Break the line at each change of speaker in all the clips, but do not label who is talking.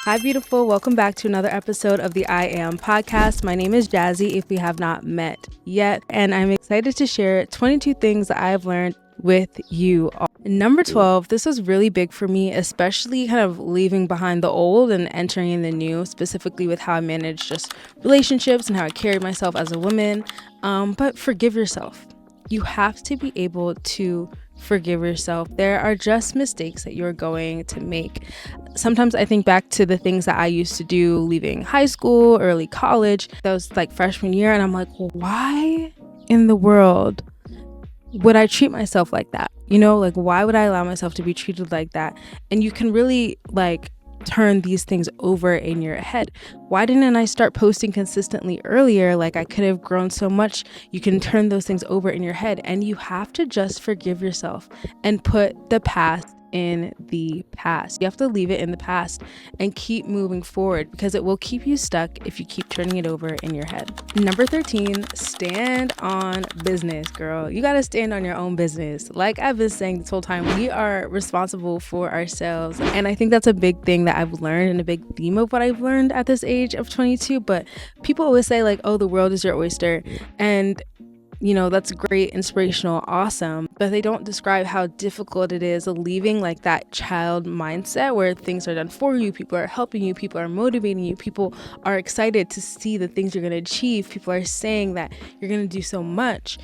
Hi, beautiful. Welcome back to another episode of the I Am podcast. My name is Jaazy, if we have not met yet, and I'm excited to share 22 things that I've learned with you all. Number 12, this was really big for me, especially kind of leaving behind the old and entering in the new, specifically with how I manage just relationships and how I carry myself as a woman. But forgive yourself. You have to be able to forgive yourself. There are just mistakes that you're going to make. Sometimes I think back to the things that I used to do leaving high school, early college. That was like freshman year, and I'm like, well, why in the world would I treat myself like that? You know, like, why would I allow myself to be treated like that? And you can really turn these things over in your head. Why didn't I start posting consistently earlier? Like, I could have grown so much. You can turn those things over in your head, and you have to just forgive yourself and put the past in the past. You have to leave it in the past and keep moving forward, because it will keep you stuck if you keep turning it over in your head. Number 13, stand on business, girl. You got to stand on your own business. Like I've been saying this whole time, we are responsible for ourselves. And I think that's a big thing that I've learned and a big theme of what I've learned at this age of 22. But people always say like, oh, the world is your oyster. And you know, that's great, inspirational, awesome, but they don't describe how difficult it is leaving like that child mindset where things are done for you, people are helping you, people are motivating you, people are excited to see the things you're going to achieve, people are saying that you're going to do so much,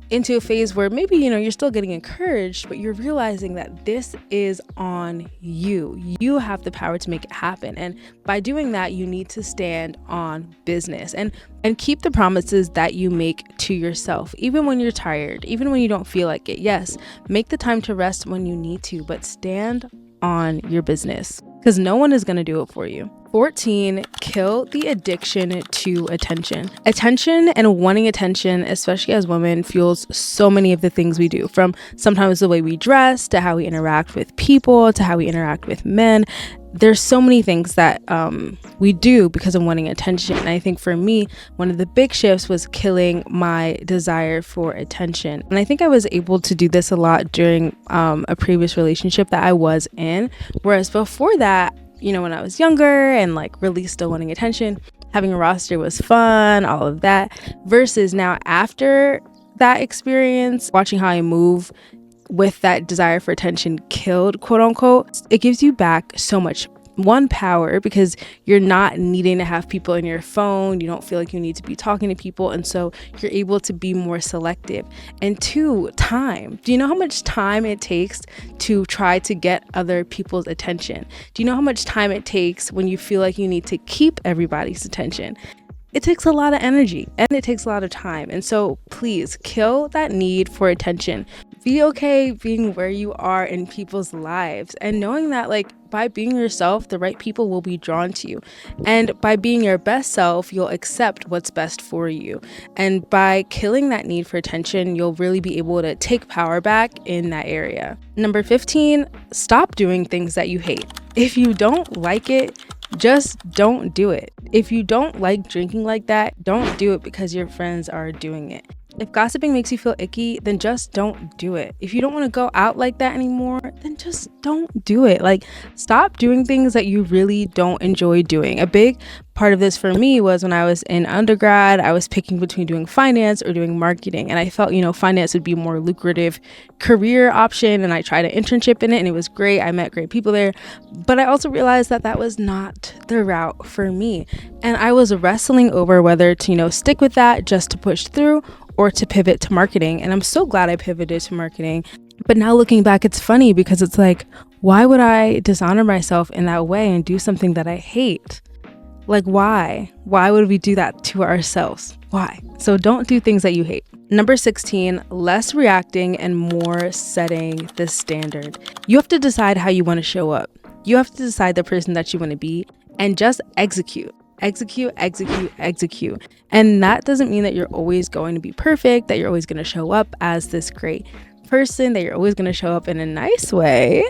into a phase where maybe, you know, you're still getting encouraged, but you're realizing that this is on you. You have the power to make it happen. And by doing that, you need to stand on business and keep the promises that you make to yourself, even when you're tired, even when you don't feel like it. Yes, make the time to rest when you need to, but stand on your business, because no one is going to do it for you. 14, kill the addiction to attention. Attention and wanting attention, especially as women, fuels so many of the things we do, from sometimes the way we dress to how we interact with people to how we interact with men. There's so many things that we do because of wanting attention. And I think for me, one of the big shifts was killing my desire for attention. And I think I was able to do this a lot during a previous relationship that I was in. Whereas before that, you know, when I was younger and like really still wanting attention, having a roster was fun, all of that. Versus now, after that experience, watching how I move with that desire for attention killed, quote unquote, it gives you back so much. One, power, because you're not needing to have people in your phone. You don't feel like you need to be talking to people. And so you're able to be more selective. And two, time. Do you know how much time it takes to try to get other people's attention? Do you know how much time it takes when you feel like you need to keep everybody's attention? It takes a lot of energy and it takes a lot of time. And so please kill that need for attention. Be okay being where you are in people's lives and knowing that like by being yourself, the right people will be drawn to you. And by being your best self, you'll accept what's best for you. And by killing that need for attention, you'll really be able to take power back in that area. Number 15, stop doing things that you hate. If you don't like it, just don't do it. If you don't like drinking like that, don't do it because your friends are doing it. If gossiping makes you feel icky, then just don't do it. If you don't want to go out like that anymore, then just don't do it. Like, stop doing things that you really don't enjoy doing. A big part of this for me was when I was in undergrad, I was picking between doing finance or doing marketing. And I felt, you know, finance would be a more lucrative career option. And I tried an internship in it and it was great. I met great people there. But I also realized that that was not the route for me. And I was wrestling over whether to, you know, stick with that just to push through or to pivot to marketing. And I'm so glad I pivoted to marketing. But now looking back, it's funny because it's like, why would I dishonor myself in that way and do something that I hate? Like, why? Why would we do that to ourselves? Why? So don't do things that you hate. Number 16, less reacting and more setting the standard. You have to decide how you want to show up. You have to decide the person that you want to be and just execute. Execute. And that doesn't mean that you're always going to be perfect, that you're always going to show up as this great person, that you're always going to show up in a nice way.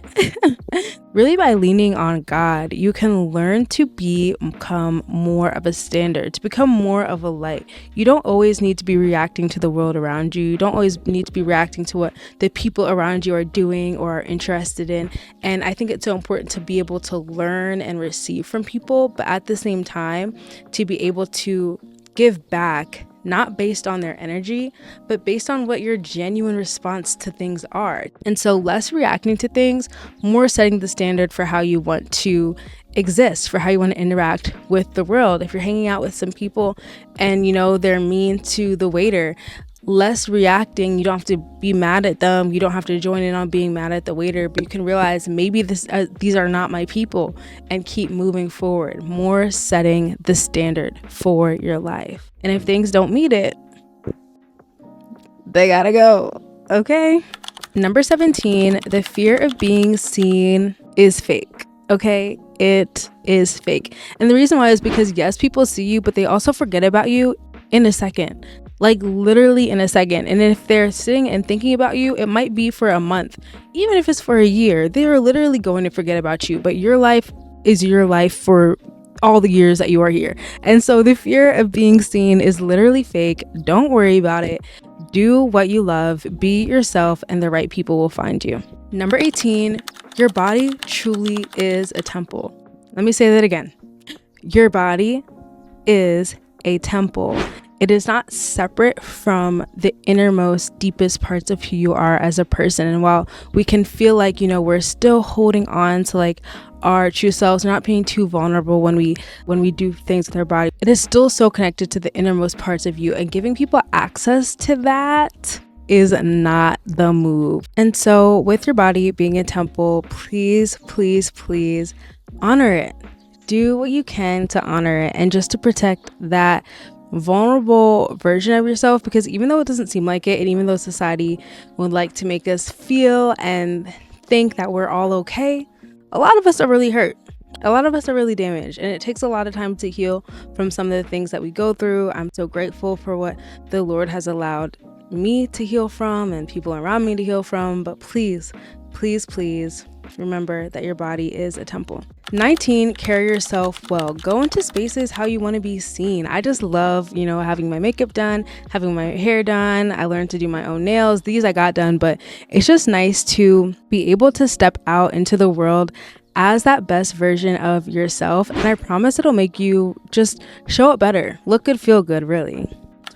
Really, by leaning on God, you can learn to become more of a standard, to become more of a light. You don't always need to be reacting to the world around you. You don't always need to be reacting to what the people around you are doing or are interested in. And I think it's so important to be able to learn and receive from people, but at the same time, to be able to give back, not based on their energy, but based on what your genuine response to things are. And so less reacting to things, more setting the standard for how you want to exist, for how you want to interact with the world. If you're hanging out with some people and, they're mean to the waiter, less reacting. You don't have to be mad at them. You don't have to join in on being mad at the waiter, but you can realize maybe these are not my people, and keep moving forward. More setting the standard for your life. And if things don't meet it, they gotta go. Okay. Number 17, the fear of being seen is fake. Okay. It is fake. And the reason why is because, yes, people see you, but they also forget about you in a second. Like literally in a second. And if they're sitting and thinking about you, it might be for a month. Even if it's for a year, they are literally going to forget about you. But your life is your life for all the years that you are here. And so the fear of being seen is literally fake. Don't worry about it. Do what you love, be yourself, and the right people will find you. Number 18, your body truly is a temple. Let me say that again. Your body is a temple. It is not separate from the innermost, deepest parts of who you are as a person. And while we can feel like, we're still holding on to like our true selves, not being too vulnerable when we do things with our body, it is still so connected to the innermost parts of you. And giving people access to that is not the move. And so with your body being a temple, please, please, please honor it. Do what you can to honor it and just to protect that vulnerable version of yourself, because even though it doesn't seem like it, and even though society would like to make us feel and think that we're all okay, a lot of us are really hurt. A lot of us are really damaged, and it takes a lot of time to heal from some of the things that we go through. I'm so grateful for what the Lord has allowed me to heal from and people around me to heal from. But please, please, please remember that your body is a temple. 19, carry yourself well. Go into spaces how you want to be seen. I just love, having my makeup done, having my hair done. I learned to do my own nails. These I got done, but it's just nice to be able to step out into the world as that best version of yourself. And I promise it'll make you just show up better, look good, feel good, really.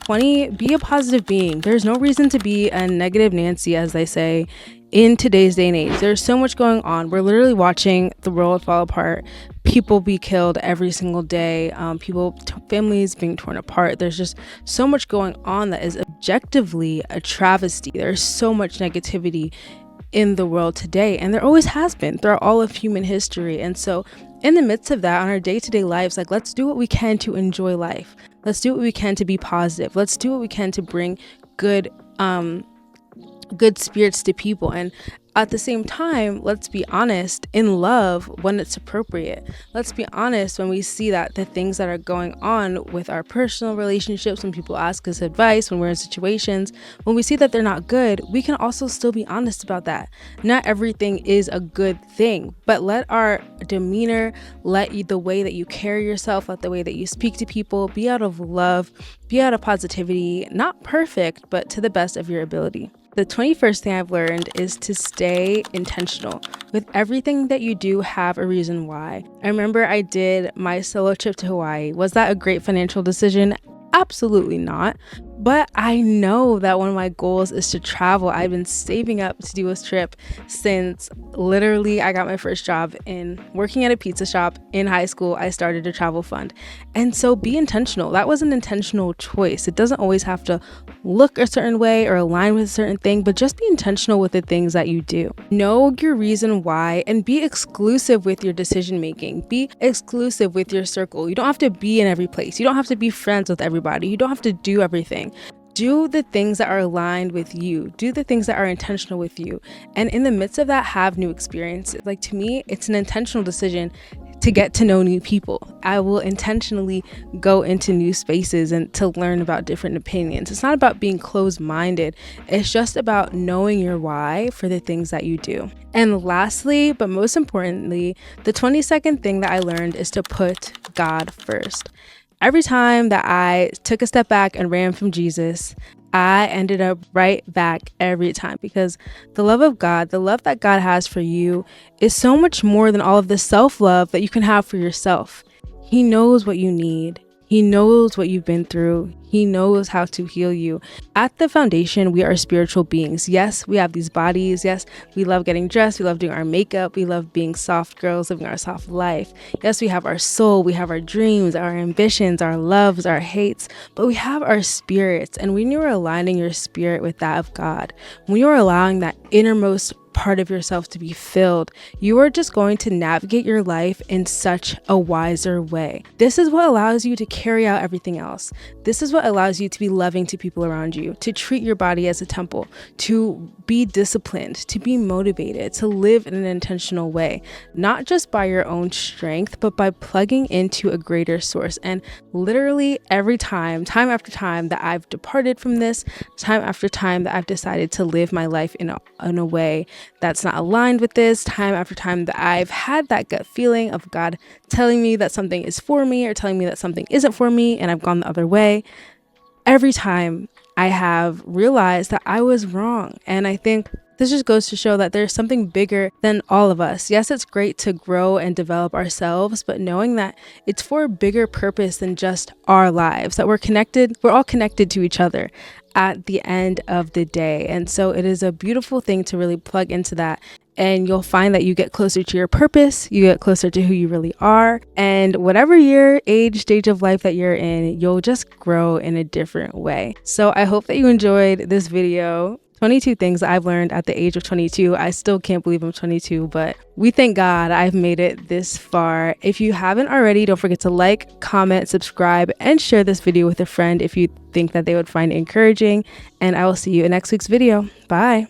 20, be a positive being. There's no reason to be a negative Nancy, as they say, in today's day and age. There's so much going on. We're literally watching the world fall apart. People be killed every single day. Families being torn apart. There's just so much going on that is objectively a travesty. There's so much negativity in the world today, and there always has been throughout all of human history. And so in the midst of that, on our day-to-day lives, like, let's do what we can to enjoy life. Let's do what we can to be positive. Let's do what we can to bring good spirits to people. And at the same time, let's be honest in love when it's appropriate. Let's be honest when we see that the things that are going on with our personal relationships, when people ask us advice, when we're in situations, when we see that they're not good, we can also still be honest about that. Not everything is a good thing, but let our demeanor, the way that you carry yourself, let the way that you speak to people be out of love, be out of positivity, not perfect, but to the best of your ability. The 21st thing I've learned is to stay intentional. With everything that you do, have a reason why. I remember I did my solo trip to Hawaii. Was that a great financial decision? Absolutely not. But I know that one of my goals is to travel. I've been saving up to do this trip since literally I got my first job in working at a pizza shop in high school. I started a travel fund. And so be intentional. That was an intentional choice. It doesn't always have to look a certain way or align with a certain thing, but just be intentional with the things that you do. Know your reason why and be exclusive with your decision making. Be exclusive with your circle. You don't have to be in every place. You don't have to be friends with everybody. You don't have to do everything. Do the things that are aligned with you. Do the things that are intentional with you. And in the midst of that, have new experiences. Like, to me, it's an intentional decision to get to know new people. I will intentionally go into new spaces and to learn about different opinions. It's not about being closed-minded. It's just about knowing your why for the things that you do. And lastly, but most importantly, the 22nd thing that I learned is to put God first. Every time that I took a step back and ran from Jesus, I ended up right back every time, because the love of God, the love that God has for you, is so much more than all of the self-love that you can have for yourself. He knows what you need. He knows what you've been through. He knows how to heal you. At the foundation, we are spiritual beings. Yes, we have these bodies. Yes, we love getting dressed. We love doing our makeup. We love being soft girls, living our soft life. Yes, we have our soul. We have our dreams, our ambitions, our loves, our hates, but we have our spirits. And when you're aligning your spirit with that of God, when you're allowing that innermost part of yourself to be filled, you are just going to navigate your life in such a wiser way. This is what allows you to carry out everything else. This is what allows you to be loving to people around you, to treat your body as a temple, to be disciplined, to be motivated, to live in an intentional way, not just by your own strength, but by plugging into a greater source. And literally every time after time that I've departed from this, time after time that I've decided to live my life in a way that's not aligned with this, time after time that I've had that gut feeling of God telling me that something is for me or telling me that something isn't for me, and I've gone the other way, every time I have realized that I was wrong. And I think this just goes to show that there's something bigger than all of us. Yes, it's great to grow and develop ourselves, but knowing that it's for a bigger purpose than just our lives, that we're all connected to each other at the end of the day. And so it is a beautiful thing to really plug into that. And you'll find that you get closer to your purpose, you get closer to who you really are. And whatever your stage of life that you're in, you'll just grow in a different way. So I hope that you enjoyed this video. 22 things I've learned at the age of 22. I still can't believe I'm 22, but we thank God I've made it this far. If you haven't already, don't forget to like, comment, subscribe, and share this video with a friend if you think that they would find it encouraging. And I will see you in next week's video. Bye.